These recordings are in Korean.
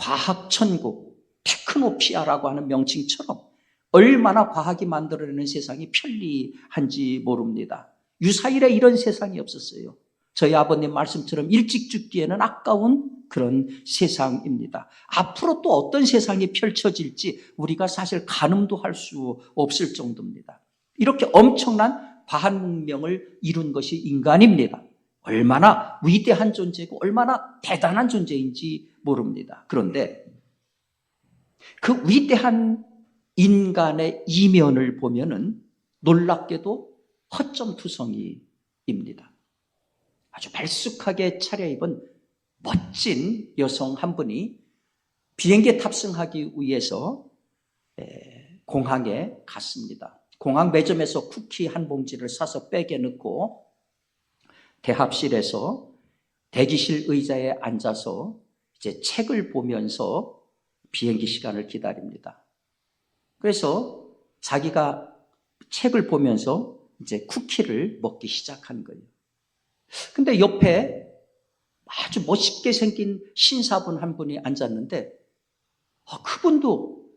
과학천국, 테크노피아라고 하는 명칭처럼 얼마나 과학이 만들어내는 세상이 편리한지 모릅니다. 유사일에 이런 세상이 없었어요. 저희 아버님 말씀처럼 일찍 죽기에는 아까운 그런 세상입니다. 앞으로 또 어떤 세상이 펼쳐질지 우리가 사실 가늠도 할 수 없을 정도입니다. 이렇게 엄청난 과학 문명을 이룬 것이 인간입니다. 얼마나 위대한 존재고 얼마나 대단한 존재인지 모릅니다. 그런데 그 위대한 인간의 이면을 보면은 놀랍게도 허점투성이입니다. 아주 말쑥하게 차려입은 멋진 여성 한 분이 비행기에 탑승하기 위해서 공항에 갔습니다. 공항 매점에서 쿠키 한 봉지를 사서 백에 넣고 대합실에서 대기실 의자에 앉아서 이제 책을 보면서 비행기 시간을 기다립니다. 그래서 자기가 책을 보면서 이제 쿠키를 먹기 시작한 거예요. 근데 옆에 아주 멋있게 생긴 신사분 한 분이 앉았는데 그분도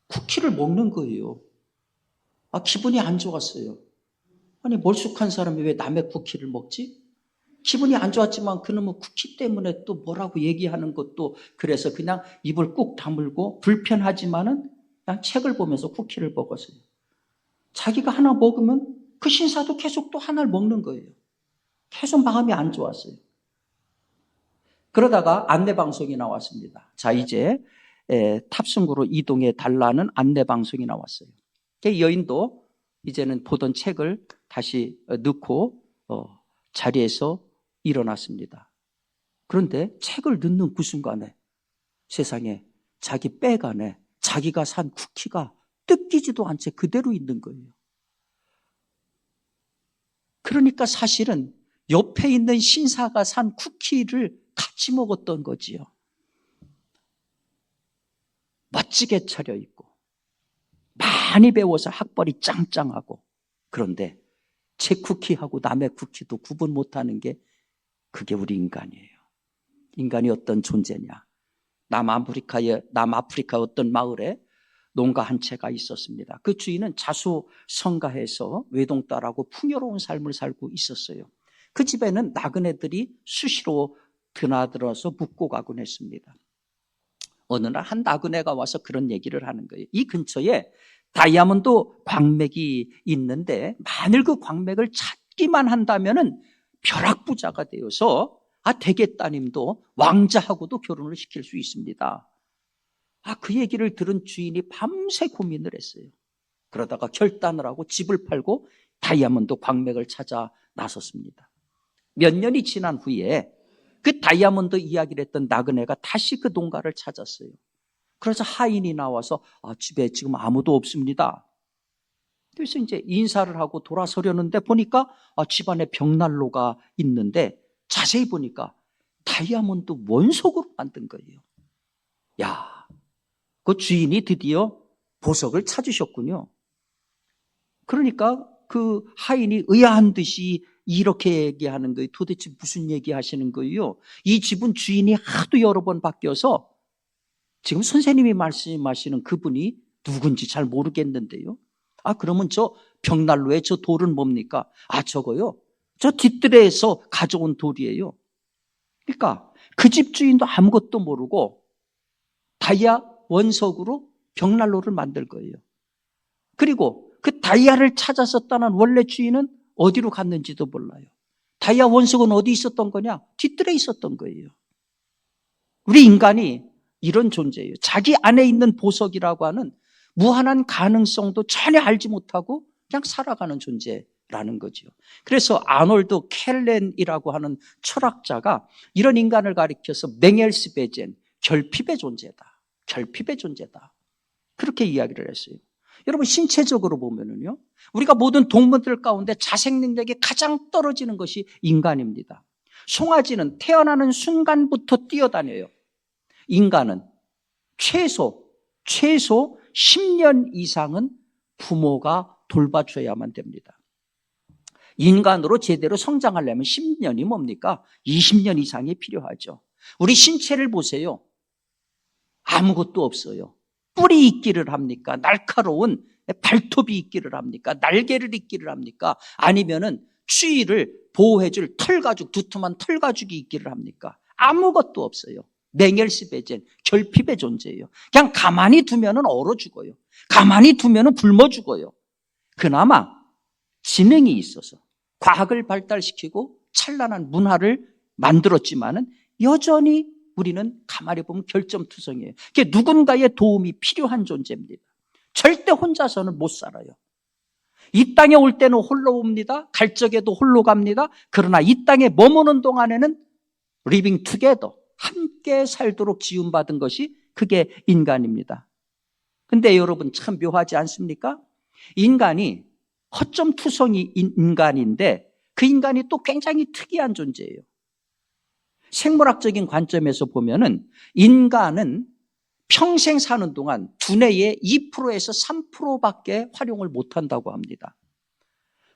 쿠키를 먹는 거예요. 기분이 안 좋았어요. 아니 멀쑥한 사람이 왜 남의 쿠키를 먹지? 기분이 안 좋았지만 그놈은 쿠키 때문에 또 뭐라고 얘기하는 것도 그래서 그냥 입을 꾹 다물고 불편하지만은 그냥 책을 보면서 쿠키를 먹었어요. 자기가 하나 먹으면 그 신사도 계속 또 하나를 먹는 거예요. 계속 마음이 안 좋았어요. 그러다가 안내방송이 나왔습니다. 자, 이제 탑승구로 이동해 달라는 안내방송이 나왔어요. 여인도 이제는 보던 책을 다시 넣고 자리에서 일어났습니다. 그런데 책을 넣는 그 순간에 세상에 자기 백 안에 자기가 산 쿠키가 뜯기지도 않은 채 그대로 있는 거예요. 그러니까 사실은 옆에 있는 신사가 산 쿠키를 같이 먹었던 거지요. 멋지게 차려입고 많이 배워서 학벌이 짱짱하고 그런데 제 쿠키하고 남의 쿠키도 구분 못하는 게 그게 우리 인간이에요. 인간이 어떤 존재냐. 남아프리카 어떤 마을에 농가 한 채가 있었습니다. 그 주인은 자수성가해서 외동딸하고 풍요로운 삶을 살고 있었어요. 그 집에는 나그네들이 수시로 드나들어서 묵고 가곤 했습니다. 어느 날 한 나그네가 와서 그런 얘기를 하는 거예요. 이 근처에 다이아몬드 광맥이 있는데 만일 그 광맥을 찾기만 한다면은 벼락부자가 되어서 대개 따님도 왕자하고도 결혼을 시킬 수 있습니다. 그 얘기를 들은 주인이 밤새 고민을 했어요. 그러다가 결단을 하고 집을 팔고 다이아몬드 광맥을 찾아 나섰습니다. 몇 년이 지난 후에 그 다이아몬드 이야기를 했던 나그네가 다시 그 농가를 찾았어요. 그래서 하인이 나와서 집에 지금 아무도 없습니다. 그래서 이제 인사를 하고 돌아서려는데 보니까 집안에 벽난로가 있는데 자세히 보니까 다이아몬드 원석으로 만든 거예요. 야, 그 주인이 드디어 보석을 찾으셨군요. 그러니까 그 하인이 의아한 듯이 이렇게 얘기하는 거예요. 도대체 무슨 얘기하시는 거예요? 이 집은 주인이 하도 여러 번 바뀌어서 지금 선생님이 말씀하시는 그분이 누군지 잘 모르겠는데요. 그러면 저 벽난로에 저 돌은 뭡니까? 저거요. 저 뒷뜰에서 가져온 돌이에요. 그러니까 그 집 주인도 아무것도 모르고 다이아 원석으로 벽난로를 만들 거예요. 그리고 그 다이아를 찾았었다는 원래 주인은 어디로 갔는지도 몰라요. 다이아 원석은 어디 있었던 거냐? 뒷뜰에 있었던 거예요. 우리 인간이 이런 존재예요. 자기 안에 있는 보석이라고 하는 무한한 가능성도 전혀 알지 못하고 그냥 살아가는 존재라는 거죠. 그래서 아놀드 켈렌이라고 하는 철학자가 이런 인간을 가리켜서 맹엘스베젠, 결핍의 존재다. 결핍의 존재다. 그렇게 이야기를 했어요. 여러분 신체적으로 보면은요, 우리가 모든 동물들 가운데 자생 능력이 가장 떨어지는 것이 인간입니다. 송아지는 태어나는 순간부터 뛰어다녀요. 인간은 최소 10년 이상은 부모가 돌봐줘야만 됩니다. 인간으로 제대로 성장하려면 10년이 뭡니까? 20년 이상이 필요하죠. 우리 신체를 보세요. 아무것도 없어요. 뿔이 있기를 합니까? 날카로운 발톱이 있기를 합니까? 날개를 있기를 합니까? 아니면은 추위를 보호해줄 두툼한 털 가죽이 있기를 합니까? 아무것도 없어요. 맹혈시베젠, 결핍의 존재예요. 그냥 가만히 두면은 얼어 죽어요. 가만히 두면은 굶어 죽어요. 그나마 지능이 있어서 과학을 발달시키고 찬란한 문화를 만들었지만은 여전히 우리는 가만히 보면 결점투성이에요. 그게 누군가의 도움이 필요한 존재입니다. 절대 혼자서는 못 살아요. 이 땅에 올 때는 홀로 옵니다. 갈 적에도 홀로 갑니다. 그러나 이 땅에 머무는 동안에는 리빙 투게더, 함께 살도록 지음받은 것이 그게 인간입니다. 근데 여러분 참 묘하지 않습니까? 인간이 허점투성이 인간인데 그 인간이 또 굉장히 특이한 존재예요. 생물학적인 관점에서 보면은 인간은 평생 사는 동안 두뇌의 2%에서 3%밖에 활용을 못한다고 합니다.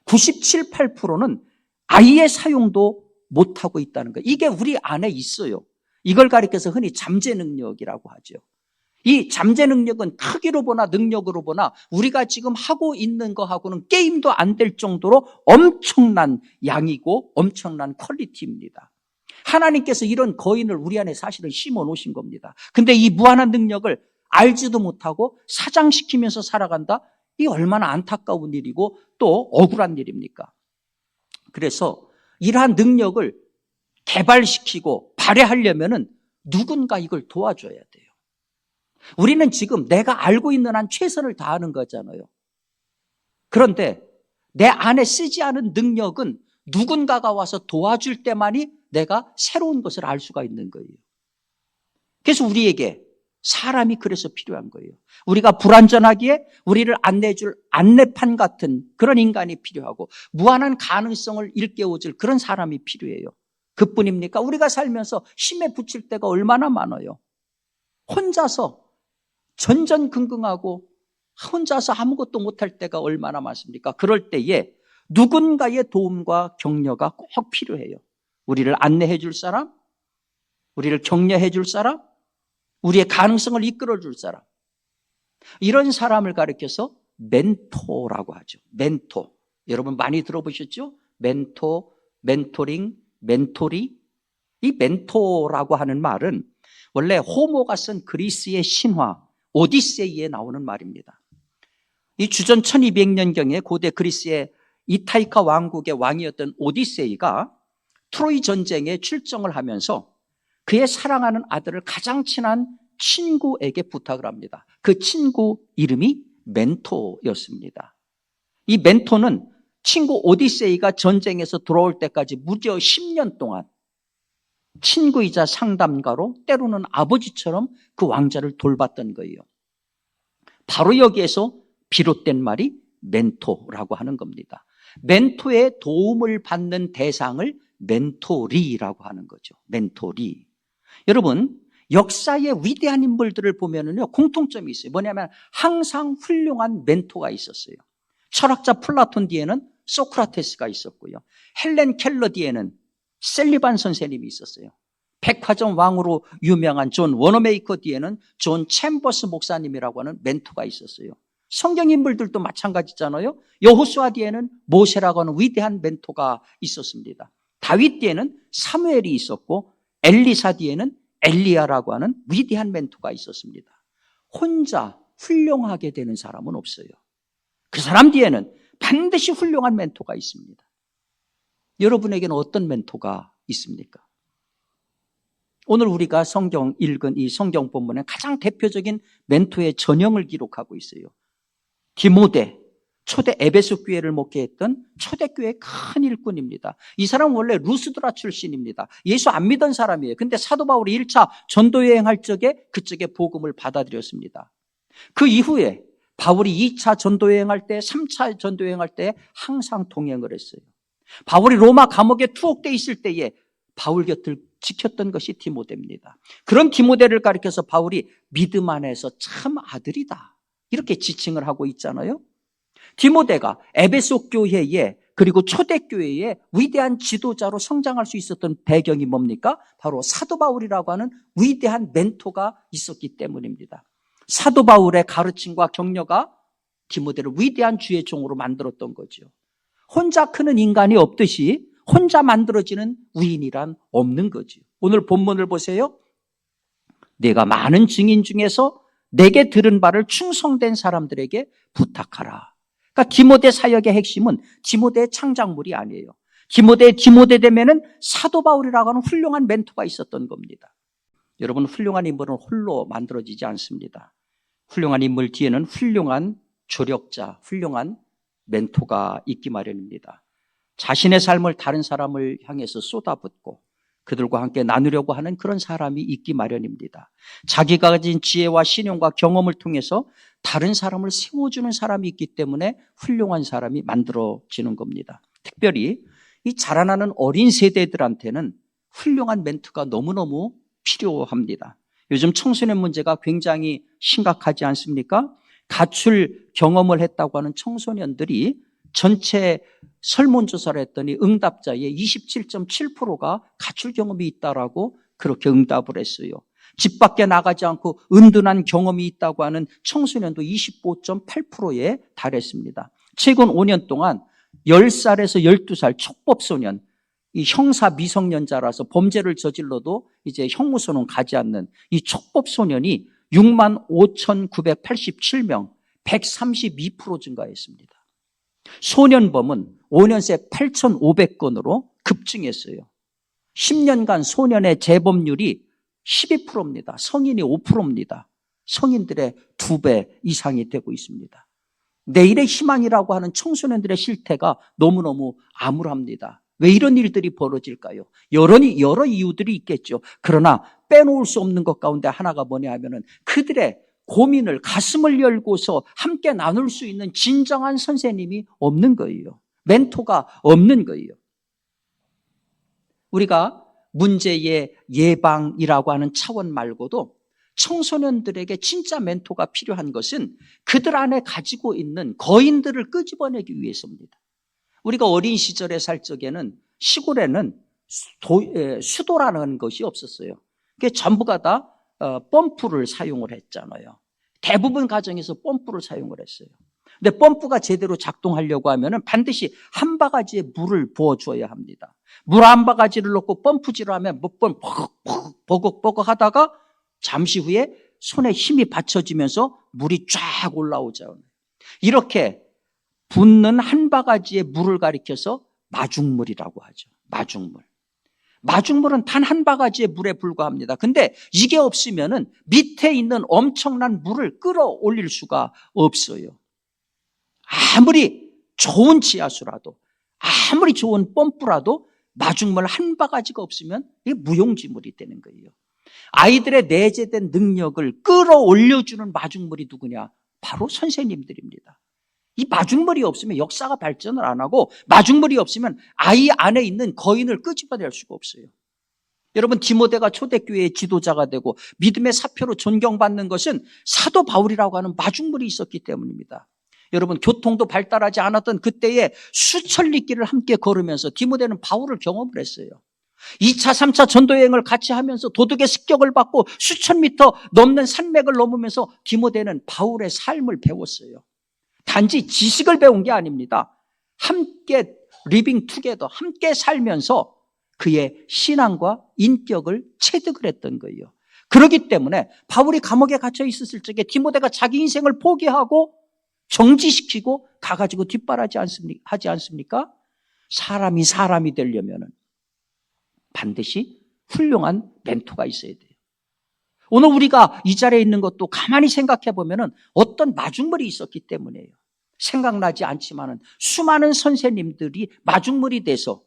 97, 8%는 아예 사용도 못하고 있다는 거예요. 이게 우리 안에 있어요. 이걸 가리켜서 흔히 잠재 능력이라고 하죠. 이 잠재 능력은 크기로 보나 능력으로 보나 우리가 지금 하고 있는 거하고는 게임도 안 될 정도로 엄청난 양이고 엄청난 퀄리티입니다. 하나님께서 이런 거인을 우리 안에 사실은 심어 놓으신 겁니다. 근데 이 무한한 능력을 알지도 못하고 사장시키면서 살아간다? 이 얼마나 안타까운 일이고 또 억울한 일입니까? 그래서 이러한 능력을 개발시키고 발휘하려면은 누군가 이걸 도와줘야 돼요. 우리는 지금 내가 알고 있는 한 최선을 다하는 거잖아요. 그런데 내 안에 쓰지 않은 능력은 누군가가 와서 도와줄 때만이 내가 새로운 것을 알 수가 있는 거예요. 그래서 우리에게 사람이 그래서 필요한 거예요. 우리가 불완전하기에 우리를 안내해줄 안내판 같은 그런 인간이 필요하고 무한한 가능성을 일깨워줄 그런 사람이 필요해요. 그뿐입니까? 우리가 살면서 힘에 부칠 때가 얼마나 많아요. 혼자서 전전긍긍하고 혼자서 아무것도 못할 때가 얼마나 많습니까? 그럴 때에 누군가의 도움과 격려가 꼭 필요해요. 우리를 안내해 줄 사람, 우리를 격려해 줄 사람, 우리의 가능성을 이끌어 줄 사람. 이런 사람을 가리켜서 멘토라고 하죠. 멘토. 여러분 많이 들어보셨죠? 멘토, 멘토링, 멘토리. 이 멘토라고 하는 말은 원래 호모가 쓴 그리스의 신화 오디세이에 나오는 말입니다. 이 주전 1200년경에 고대 그리스의 이타이카 왕국의 왕이었던 오디세이가 트로이 전쟁에 출정을 하면서 그의 사랑하는 아들을 가장 친한 친구에게 부탁을 합니다. 그 친구 이름이 멘토였습니다. 이 멘토는 친구 오디세이가 전쟁에서 돌아올 때까지 무려 10년 동안 친구이자 상담가로 때로는 아버지처럼 그 왕자를 돌봤던 거예요. 바로 여기에서 비롯된 말이 멘토라고 하는 겁니다. 멘토의 도움을 받는 대상을 멘토리라고 하는 거죠. 멘토리. 여러분, 역사의 위대한 인물들을 보면은요, 공통점이 있어요. 뭐냐면 항상 훌륭한 멘토가 있었어요. 철학자 플라톤 뒤에는 소크라테스가 있었고요. 헬렌 켈러 뒤에는 셀리반 선생님이 있었어요. 백화점 왕으로 유명한 존 워너메이커 뒤에는 존 챔버스 목사님이라고 하는 멘토가 있었어요. 성경 인물들도 마찬가지잖아요. 여호수아 뒤에는 모세라고 하는 위대한 멘토가 있었습니다. 다윗 뒤에는 사무엘이 있었고 엘리사 뒤에는 엘리야라고 하는 위대한 멘토가 있었습니다. 혼자 훌륭하게 되는 사람은 없어요. 그 사람 뒤에는 반드시 훌륭한 멘토가 있습니다. 여러분에게는 어떤 멘토가 있습니까? 오늘 우리가 성경 읽은 이 성경 본문에 가장 대표적인 멘토의 전형을 기록하고 있어요. 디모데, 초대 에베소 교회를 목회했던 초대교회의 큰 일꾼입니다. 이 사람은 원래 루스드라 출신입니다. 예수 안 믿은 사람이에요. 근데 사도 바울이 1차 전도 여행할 적에 그쪽에 복음을 받아들였습니다. 그 이후에 바울이 2차 전도 여행할 때, 3차 전도 여행할 때 항상 동행을 했어요. 바울이 로마 감옥에 투옥돼 있을 때에 바울 곁을 지켰던 것이 디모데입니다. 그런 디모데를 가리켜서 바울이 믿음 안에서 참 아들이다, 이렇게 지칭을 하고 있잖아요. 디모데가 에베소 교회의 그리고 초대교회의 위대한 지도자로 성장할 수 있었던 배경이 뭡니까? 바로 사도 바울이라고 하는 위대한 멘토가 있었기 때문입니다. 사도 바울의 가르침과 격려가 디모데를 위대한 주의 종으로 만들었던 거죠. 혼자 크는 인간이 없듯이 혼자 만들어지는 위인이란 없는 거죠. 오늘 본문을 보세요. 내가 많은 증인 중에서 내게 들은 바를 충성된 사람들에게 부탁하라. 그러니까 디모데 사역의 핵심은 디모데의 창작물이 아니에요. 디모데 되면은 사도 바울이라고 하는 훌륭한 멘토가 있었던 겁니다. 여러분, 훌륭한 인물은 홀로 만들어지지 않습니다. 훌륭한 인물 뒤에는 훌륭한 조력자, 훌륭한 멘토가 있기 마련입니다. 자신의 삶을 다른 사람을 향해서 쏟아붓고 그들과 함께 나누려고 하는 그런 사람이 있기 마련입니다. 자기가 가진 지혜와 신용과 경험을 통해서 다른 사람을 세워주는 사람이 있기 때문에 훌륭한 사람이 만들어지는 겁니다. 특별히 이 자라나는 어린 세대들한테는 훌륭한 멘토가 너무너무 필요합니다. 요즘 청소년 문제가 굉장히 심각하지 않습니까? 가출 경험을 했다고 하는 청소년들이 전체 설문조사를 했더니 응답자의 27.7%가 가출 경험이 있다라고 그렇게 응답을 했어요. 집 밖에 나가지 않고 은둔한 경험이 있다고 하는 청소년도 25.8%에 달했습니다. 최근 5년 동안 10살에서 12살 촉법소년, 이 형사 미성년자라서 범죄를 저질러도 이제 형무소는 가지 않는 이 촉법소년이 65,987명, 132% 증가했습니다. 소년범은 5년 새 8,500건으로 급증했어요. 10년간 소년의 재범률이 12%입니다. 성인이 5%입니다. 성인들의 2배 이상이 되고 있습니다. 내일의 희망이라고 하는 청소년들의 실태가 너무너무 암울합니다. 왜 이런 일들이 벌어질까요? 여러 이유들이 있겠죠. 그러나 빼놓을 수 없는 것 가운데 하나가 뭐냐 하면은 그들의 고민을 가슴을 열고서 함께 나눌 수 있는 진정한 선생님이 없는 거예요. 멘토가 없는 거예요. 우리가 문제의 예방이라고 하는 차원 말고도 청소년들에게 진짜 멘토가 필요한 것은 그들 안에 가지고 있는 거인들을 끄집어내기 위해서입니다. 우리가 어린 시절에 살 적에는 시골에는 수도라는 것이 없었어요. 그게 전부가 다 펌프를 사용을 했잖아요. 대부분 가정에서 펌프를 사용을 했어요. 근데 펌프가 제대로 작동하려고 하면 반드시 한 바가지의 물을 부어줘야 합니다. 물 한 바가지를 넣고 펌프질을 하면 몇 번 버걱버걱 하다가 잠시 후에 손에 힘이 받쳐지면서 물이 쫙 올라오잖아요. 이렇게 붓는 한 바가지의 물을 가리켜서 마중물이라고 하죠. 마중물. 마중물은 단 한 바가지의 물에 불과합니다. 근데 이게 없으면은 밑에 있는 엄청난 물을 끌어올릴 수가 없어요. 아무리 좋은 지하수라도, 아무리 좋은 펌프라도 마중물 한 바가지가 없으면 이게 무용지물이 되는 거예요. 아이들의 내재된 능력을 끌어올려주는 마중물이 누구냐? 바로 선생님들입니다. 이 마중물이 없으면 역사가 발전을 안 하고 마중물이 없으면 아이 안에 있는 거인을 끄집어낼 수가 없어요. 여러분, 디모데가 초대교회의 지도자가 되고 믿음의 사표로 존경받는 것은 사도 바울이라고 하는 마중물이 있었기 때문입니다. 여러분, 교통도 발달하지 않았던 그때에 수천 리길을 함께 걸으면서 디모데는 바울을 경험을 했어요. 2차, 3차 전도여행을 같이 하면서 도둑의 습격을 받고 수천 미터 넘는 산맥을 넘으면서 디모데는 바울의 삶을 배웠어요. 단지 지식을 배운 게 아닙니다. 함께 리빙 투게더, 함께 살면서 그의 신앙과 인격을 체득을 했던 거예요. 그렇기 때문에 바울이 감옥에 갇혀 있었을 적에 디모데가 자기 인생을 포기하고 정지시키고 가가지고 하지 않습니까? 사람이 되려면 반드시 훌륭한 멘토가 있어야 돼요. 오늘 우리가 이 자리에 있는 것도 가만히 생각해 보면 어떤 마중물이 있었기 때문이에요. 생각나지 않지만 수많은 선생님들이 마중물이 돼서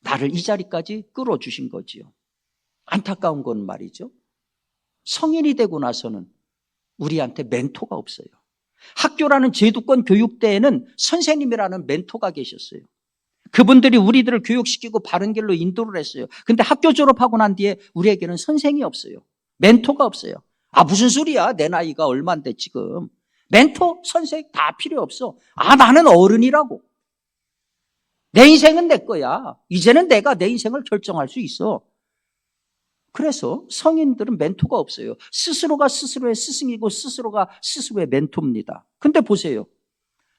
나를 이 자리까지 끌어주신 거지요. 안타까운 건 말이죠. 성인이 되고 나서는 우리한테 멘토가 없어요. 학교라는 제도권 교육대에는 선생님이라는 멘토가 계셨어요. 그분들이 우리들을 교육시키고 바른 길로 인도를 했어요. 근데 학교 졸업하고 난 뒤에 우리에게는 선생이 없어요. 멘토가 없어요. 무슨 소리야? 내 나이가 얼만데 지금. 멘토, 선생 다 필요 없어. 나는 어른이라고. 내 인생은 내 거야. 이제는 내가 내 인생을 결정할 수 있어. 그래서 성인들은 멘토가 없어요. 스스로가 스스로의 스승이고 스스로가 스스로의 멘토입니다. 근데 보세요.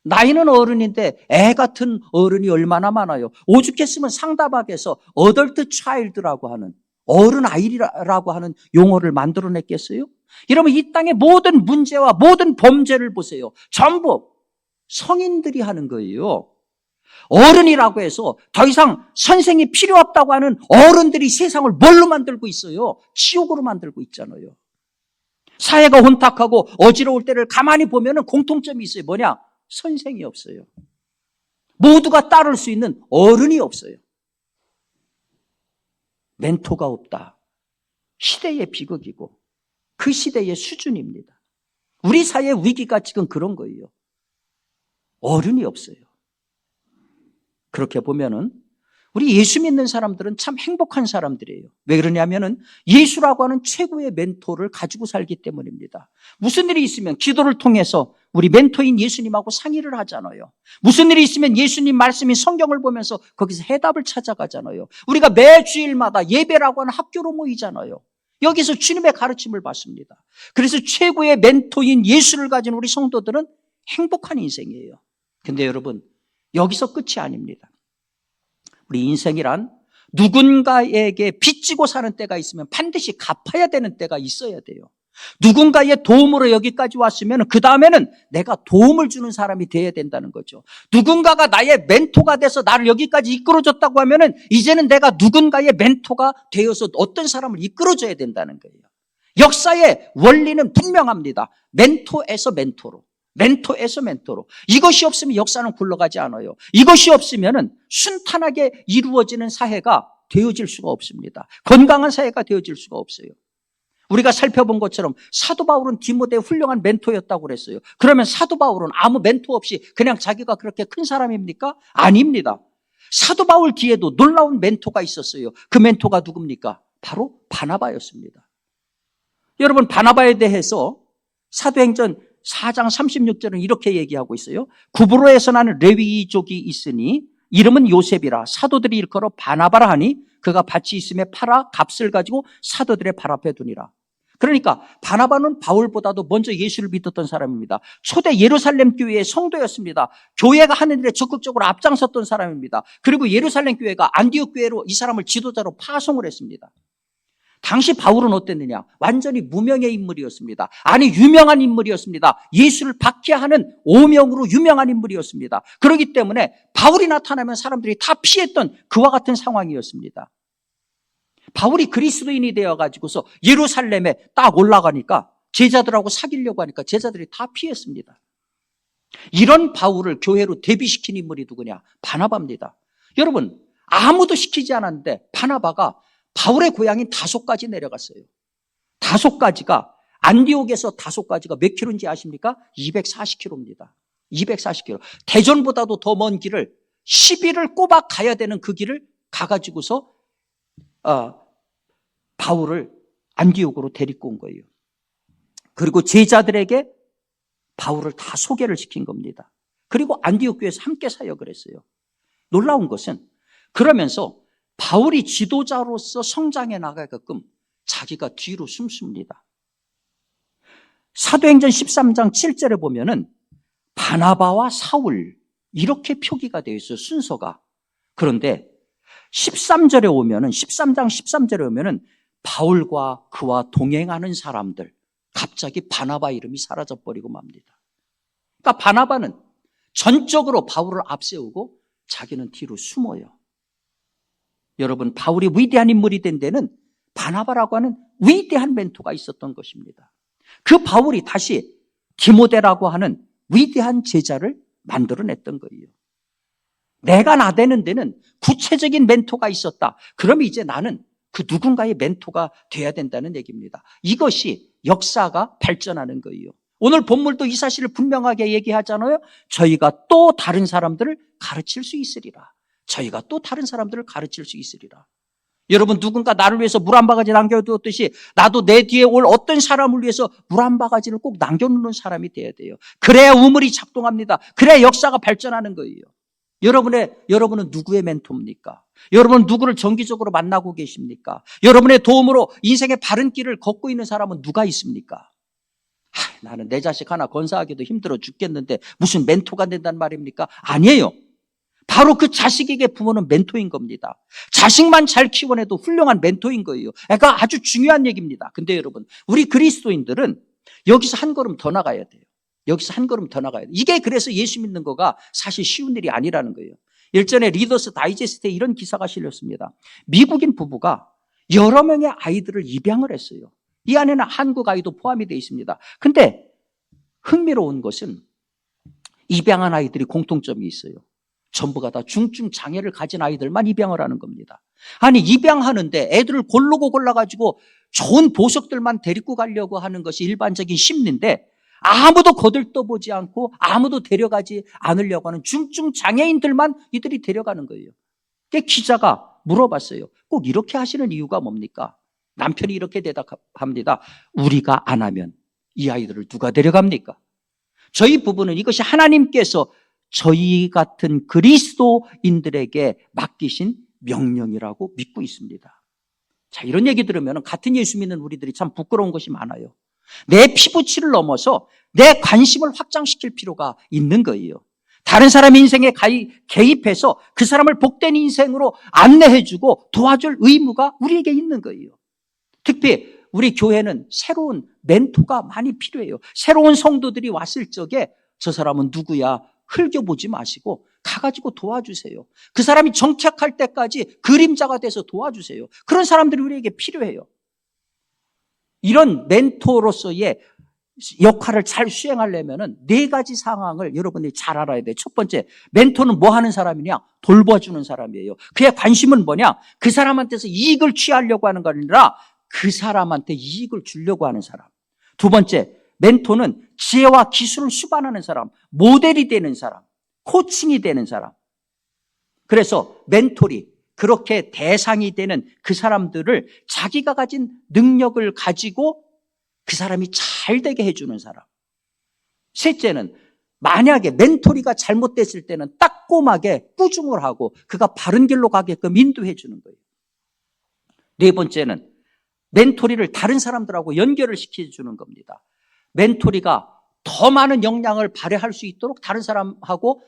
나이는 어른인데 애 같은 어른이 얼마나 많아요. 오죽했으면 상다박에서 어덜트 차일드라고 하는 어른 아이라고 하는 용어를 만들어냈겠어요? 여러분, 이 땅의 모든 문제와 모든 범죄를 보세요. 전부 성인들이 하는 거예요. 어른이라고 해서 더 이상 선생이 필요 없다고 하는 어른들이 세상을 뭘로 만들고 있어요? 지옥으로 만들고 있잖아요. 사회가 혼탁하고 어지러울 때를 가만히 보면 공통점이 있어요. 뭐냐? 선생이 없어요. 모두가 따를 수 있는 어른이 없어요. 멘토가 없다. 시대의 비극이고 그 시대의 수준입니다. 우리 사회의 위기가 지금 그런 거예요. 어른이 없어요. 그렇게 보면은 우리 예수 믿는 사람들은 참 행복한 사람들이에요. 왜 그러냐면은 예수라고 하는 최고의 멘토를 가지고 살기 때문입니다. 무슨 일이 있으면 기도를 통해서 우리 멘토인 예수님하고 상의를 하잖아요. 무슨 일이 있으면 예수님 말씀인 성경을 보면서 거기서 해답을 찾아가잖아요. 우리가 매 주일마다 예배라고 하는 학교로 모이잖아요. 여기서 주님의 가르침을 받습니다. 그래서 최고의 멘토인 예수를 가진 우리 성도들은 행복한 인생이에요. 근데 여러분, 여기서 끝이 아닙니다. 우리 인생이란 누군가에게 빚지고 사는 때가 있으면 반드시 갚아야 되는 때가 있어야 돼요. 누군가의 도움으로 여기까지 왔으면 그 다음에는 내가 도움을 주는 사람이 돼야 된다는 거죠. 누군가가 나의 멘토가 돼서 나를 여기까지 이끌어줬다고 하면은 이제는 내가 누군가의 멘토가 되어서 어떤 사람을 이끌어줘야 된다는 거예요. 역사의 원리는 분명합니다. 멘토에서 멘토로. 멘토에서 멘토로. 이것이 없으면 역사는 굴러가지 않아요. 이것이 없으면 순탄하게 이루어지는 사회가 되어질 수가 없습니다. 건강한 사회가 되어질 수가 없어요. 우리가 살펴본 것처럼 사도 바울은 디모데의 훌륭한 멘토였다고 그랬어요. 그러면 사도 바울은 아무 멘토 없이 그냥 자기가 그렇게 큰 사람입니까? 아닙니다. 사도 바울 뒤에도 놀라운 멘토가 있었어요. 그 멘토가 누굽니까? 바로 바나바였습니다. 여러분, 바나바에 대해서 사도행전 4장 36절은 이렇게 얘기하고 있어요. 구브로에서 나는 레위족이 있으니 이름은 요셉이라 사도들이 일컬어 바나바라 하니 그가 밭이 있음에 팔아 값을 가지고 사도들의 발 앞에 두니라. 그러니까 바나바는 바울보다도 먼저 예수를 믿었던 사람입니다. 초대 예루살렘 교회의 성도였습니다. 교회가 하는 일에 적극적으로 앞장섰던 사람입니다. 그리고 예루살렘 교회가 안디옥 교회로 이 사람을 지도자로 파송을 했습니다. 당시 바울은 어땠느냐? 완전히 무명의 인물이었습니다. 아니, 유명한 인물이었습니다. 예수를 박해하는 오명으로 유명한 인물이었습니다. 그렇기 때문에 바울이 나타나면 사람들이 다 피했던 그와 같은 상황이었습니다. 바울이 그리스도인이 되어가지고서 예루살렘에 딱 올라가니까 제자들하고 사귀려고 하니까 제자들이 다 피했습니다. 이런 바울을 교회로 데뷔시킨 인물이 누구냐? 바나바입니다. 여러분, 아무도 시키지 않았는데 바나바가 바울의 고향인 다소까지 내려갔어요. 다소까지가, 안디옥에서 다소까지가 몇 킬로인지 아십니까? 240킬로입니다. 240킬로. 대전보다도 더 먼 길을 10일을 꼬박 가야 되는 그 길을 가가지고서 바울을 안디옥으로 데리고 온 거예요. 그리고 제자들에게 바울을 다 소개를 시킨 겁니다. 그리고 안디옥 교회에서 함께 사역을 했어요. 놀라운 것은 그러면서 바울이 지도자로서 성장해 나가게끔 자기가 뒤로 숨습니다. 사도행전 13장 7절에 보면은 바나바와 사울 이렇게 표기가 되어 있어요. 순서가. 그런데 13절에 오면은 13장 13절에 오면은 바울과 그와 동행하는 사람들 갑자기 바나바 이름이 사라져버리고 맙니다. 그러니까 바나바는 전적으로 바울을 앞세우고 자기는 뒤로 숨어요. 여러분, 바울이 위대한 인물이 된 데는 바나바라고 하는 위대한 멘토가 있었던 것입니다. 그 바울이 다시 디모데라고 하는 위대한 제자를 만들어냈던 거예요. 내가 나대는 데는 구체적인 멘토가 있었다. 그럼 이제 나는 그 누군가의 멘토가 돼야 된다는 얘기입니다. 이것이 역사가 발전하는 거예요. 오늘 본문도 이 사실을 분명하게 얘기하잖아요. 저희가 또 다른 사람들을 가르칠 수 있으리라. 저희가 또 다른 사람들을 가르칠 수 있으리라. 여러분, 누군가 나를 위해서 물 한 바가지 남겨두었듯이 나도 내 뒤에 올 어떤 사람을 위해서 물 한 바가지를 꼭 남겨놓는 사람이 돼야 돼요. 그래야 우물이 작동합니다. 그래야 역사가 발전하는 거예요. 여러분은 누구의 멘토입니까? 여러분은 누구를 정기적으로 만나고 계십니까? 여러분의 도움으로 인생의 바른 길을 걷고 있는 사람은 누가 있습니까? 나는 내 자식 하나 건사하기도 힘들어 죽겠는데 무슨 멘토가 된단 말입니까? 아니에요. 바로 그 자식에게 부모는 멘토인 겁니다. 자식만 잘 키워내도 훌륭한 멘토인 거예요. 그러니까 아주 중요한 얘기입니다. 근데 여러분, 우리 그리스도인들은 여기서 한 걸음 더 나가야 돼요. 여기서 한 걸음 더 나가야 돼요. 이게 그래서 예수 믿는 거가 사실 쉬운 일이 아니라는 거예요. 일전에 리더스 다이제스트에 이런 기사가 실렸습니다. 미국인 부부가 여러 명의 아이들을 입양을 했어요. 이 안에는 한국 아이도 포함이 되어 있습니다. 근데 흥미로운 것은 입양한 아이들이 공통점이 있어요. 전부가 다 중증 장애를 가진 아이들만 입양을 하는 겁니다. 아니, 입양하는데 애들을 고르고 골라가지고 좋은 보석들만 데리고 가려고 하는 것이 일반적인 심리인데 아무도 거들떠보지 않고 아무도 데려가지 않으려고 하는 중증 장애인들만 이들이 데려가는 거예요. 그게 기자가 물어봤어요. 꼭 이렇게 하시는 이유가 뭡니까? 남편이 이렇게 대답합니다. 우리가 안 하면 이 아이들을 누가 데려갑니까? 저희 부부는 이것이 하나님께서 저희 같은 그리스도인들에게 맡기신 명령이라고 믿고 있습니다. 자, 이런 얘기 들으면 같은 예수 믿는 우리들이 참 부끄러운 것이 많아요. 내 피부치를 넘어서 내 관심을 확장시킬 필요가 있는 거예요. 다른 사람 인생에 개입해서 그 사람을 복된 인생으로 안내해주고 도와줄 의무가 우리에게 있는 거예요. 특히 우리 교회는 새로운 멘토가 많이 필요해요. 새로운 성도들이 왔을 적에 저 사람은 누구야? 흘겨보지 마시고 가가지고 도와주세요. 그 사람이 정착할 때까지 그림자가 돼서 도와주세요. 그런 사람들이 우리에게 필요해요. 이런 멘토로서의 역할을 잘 수행하려면 4가지 상황을 여러분이 잘 알아야 돼요. 첫 번째, 멘토는 뭐 하는 사람이냐? 돌봐주는 사람이에요. 그의 관심은 뭐냐? 그 사람한테서 이익을 취하려고 하는 거 아니라 그 사람한테 이익을 주려고 하는 사람. 두 번째, 멘토는 지혜와 기술을 수반하는 사람, 모델이 되는 사람, 코칭이 되는 사람. 그래서 멘토리, 그렇게 대상이 되는 그 사람들을 자기가 가진 능력을 가지고 그 사람이 잘 되게 해주는 사람. 셋째는 만약에 멘토리가 잘못됐을 때는 따꼼하게 꾸중을 하고 그가 바른 길로 가게끔 인도해 주는 거예요. 네 번째는 멘토리를 다른 사람들하고 연결을 시켜주는 겁니다. 멘토리가 더 많은 역량을 발휘할 수 있도록 다른 사람하고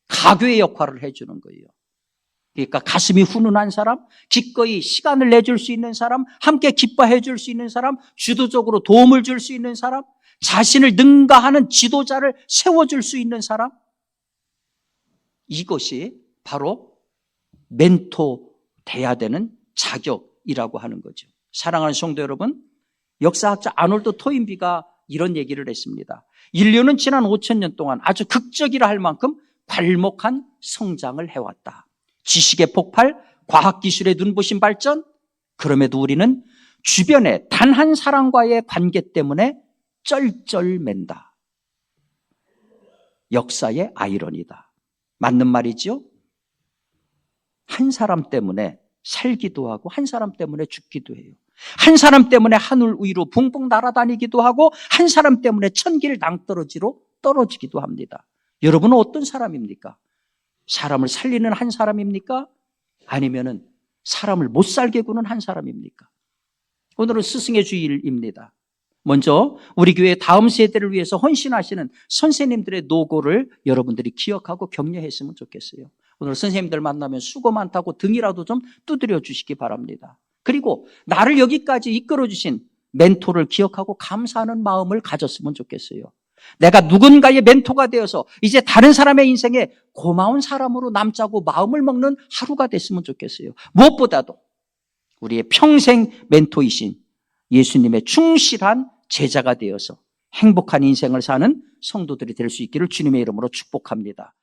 가교의 역할을 해주는 거예요. 그러니까 가슴이 훈훈한 사람, 기꺼이 시간을 내줄 수 있는 사람, 함께 기뻐해 줄 수 있는 사람, 주도적으로 도움을 줄 수 있는 사람, 자신을 능가하는 지도자를 세워줄 수 있는 사람. 이것이 바로 멘토 돼야 되는 자격이라고 하는 거죠. 사랑하는 성도 여러분, 역사학자 아놀드 토인비가 이런 얘기를 했습니다. 인류는 지난 5,000년 동안 아주 극적이라 할 만큼 괄목한 성장을 해왔다. 지식의 폭발, 과학기술의 눈부신 발전, 그럼에도 우리는 주변의 단 한 사람과의 관계 때문에 쩔쩔맨다. 역사의 아이러니다. 맞는 말이죠? 한 사람 때문에 살기도 하고 한 사람 때문에 죽기도 해요. 한 사람 때문에 하늘 위로 붕붕 날아다니기도 하고 한 사람 때문에 천길 낭떠러지로 떨어지기도 합니다. 여러분은 어떤 사람입니까? 사람을 살리는 한 사람입니까? 아니면은 사람을 못 살게 구는 한 사람입니까? 오늘은 스승의 주일입니다. 먼저 우리 교회 다음 세대를 위해서 헌신하시는 선생님들의 노고를 여러분들이 기억하고 격려했으면 좋겠어요. 오늘 선생님들 만나면 수고 많다고 등이라도 좀 두드려 주시기 바랍니다. 그리고 나를 여기까지 이끌어 주신 멘토를 기억하고 감사하는 마음을 가졌으면 좋겠어요. 내가 누군가의 멘토가 되어서 이제 다른 사람의 인생에 고마운 사람으로 남자고 마음을 먹는 하루가 됐으면 좋겠어요. 무엇보다도 우리의 평생 멘토이신 예수님의 충실한 제자가 되어서 행복한 인생을 사는 성도들이 될 수 있기를 주님의 이름으로 축복합니다.